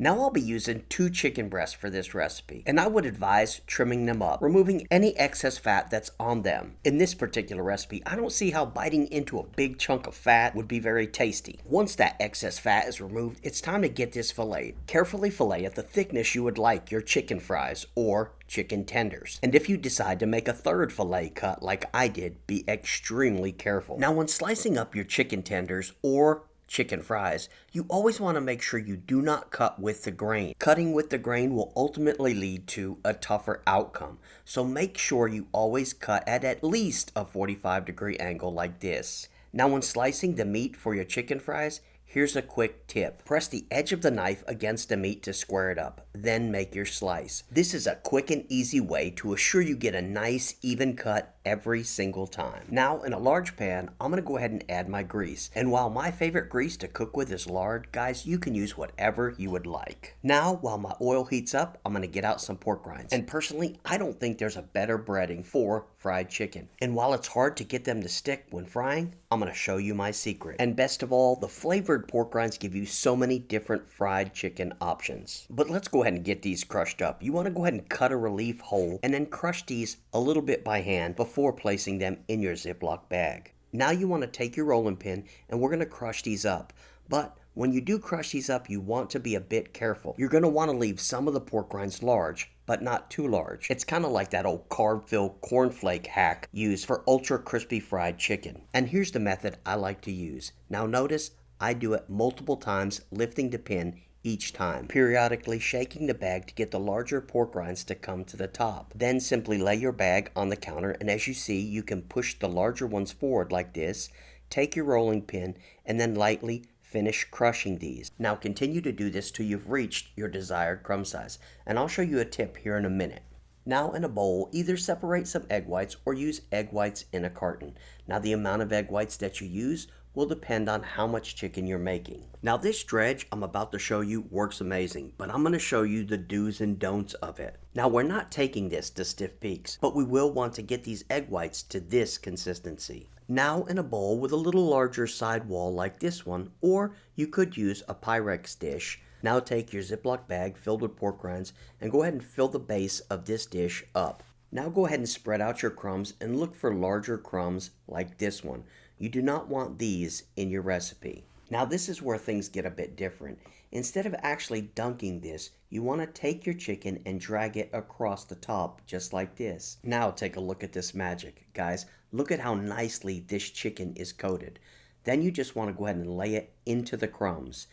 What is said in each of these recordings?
Now I'll be using 2 chicken breasts for this recipe, and I would advise trimming them up, removing any excess fat that's on them. In this particular recipe, I don't see how biting into a big chunk of fat would be very tasty. Once that excess fat is removed, it's time to get this filleted. Carefully fillet at the thickness you would like your chicken fries or chicken tenders. And if you decide to make a third fillet cut like I did, be extremely careful. Now when slicing up your chicken tenders or chicken fries, you always want to make sure you do not cut with the grain. Cutting with the grain will ultimately lead to a tougher outcome. So make sure you always cut at least a 45-degree angle like this. Now when slicing the meat for your chicken fries, here's a quick tip. Press the edge of the knife against the meat to square it up, then make your slice. This is a quick and easy way to assure you get a nice even cut every single time. Now in a large pan, I'm going to go ahead and add my grease. And while my favorite grease to cook with is lard, guys, you can use whatever you would like. Now while my oil heats up, I'm going to get out some pork rinds. And personally, I don't think there's a better breading for fried chicken. And while it's hard to get them to stick when frying, I'm going to show you my secret. And best of all, the flavored pork rinds give you so many different fried chicken options. But let's go ahead and get these crushed up. You want to go ahead and cut a relief hole and then crush these a little bit by hand before placing them in your Ziploc bag. Now you want to take your rolling pin and we're going to crush these up. But when you do crush these up, you want to be a bit careful. You're going to want to leave some of the pork rinds large, but not too large. It's kind of like that old carb-filled cornflake hack used for ultra crispy fried chicken. And here's the method I like to use. Now notice I do it multiple times, lifting the pin each time, periodically shaking the bag to get the larger pork rinds to come to the top. Then simply lay your bag on the counter, and as you see, you can push the larger ones forward like this, take your rolling pin, and then lightly finish crushing these. Now continue to do this till you've reached your desired crumb size, and I'll show you a tip here in a minute. Now in a bowl, either separate some egg whites or use egg whites in a carton. Now the amount of egg whites that you use will depend on how much chicken you're making. Now this dredge I'm about to show you works amazing, but I'm going to show you the do's and don'ts of it. Now we're not taking this to stiff peaks, but we will want to get these egg whites to this consistency. Now in a bowl with a little larger side wall like this one, or you could use a Pyrex dish. Now take your Ziploc bag filled with pork rinds and go ahead and fill the base of this dish up. Now go ahead and spread out your crumbs and look for larger crumbs like this one. You do not want these in your recipe. Now this is where things get a bit different. Instead of actually dunking this, you want to take your chicken and drag it across the top just like this. Now take a look at this magic. Guys, look at how nicely this chicken is coated. Then you just want to go ahead and lay it into the crumbs.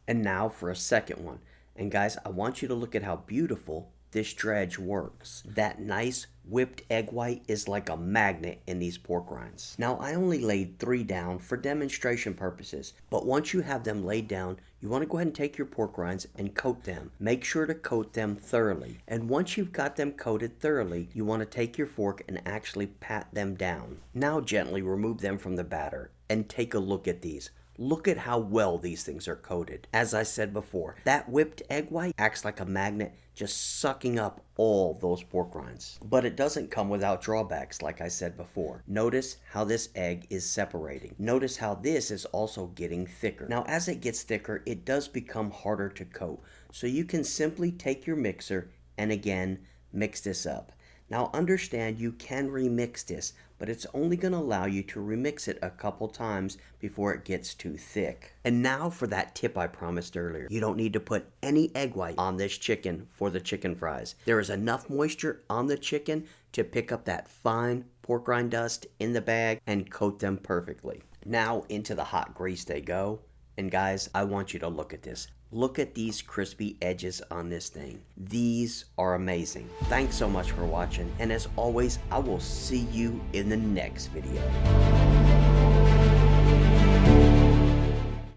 And now for a second one. And guys, I want you to look at how beautiful this dredge works. That nice whipped egg white is like a magnet in these pork rinds. Now I only laid 3 down for demonstration purposes, but once you have them laid down, you want to go ahead and take your pork rinds and coat them. Make sure to coat them thoroughly. And once you've got them coated thoroughly, you want to take your fork and actually pat them down. Now gently remove them from the batter and take a look at these. Look at how well these things are coated. As I said before, that whipped egg white acts like a magnet, just sucking up all those pork rinds. But it doesn't come without drawbacks, like I said before. Notice how this egg is separating. Notice how this is also getting thicker. Now as it gets thicker, it does become harder to coat. So you can simply take your mixer and again, mix this up. Now understand you can remix this, but it's only going to allow you to remix it a couple times before it gets too thick. And now for that tip I promised earlier. You don't need to put any egg white on this chicken for the chicken fries. There is enough moisture on the chicken to pick up that fine pork rind dust in the bag and coat them perfectly. Now into the hot grease they go. And guys, I want you to look at this. Look at these crispy edges on this thing. These are amazing. Thanks so much for watching. And as always, I will see you in the next video.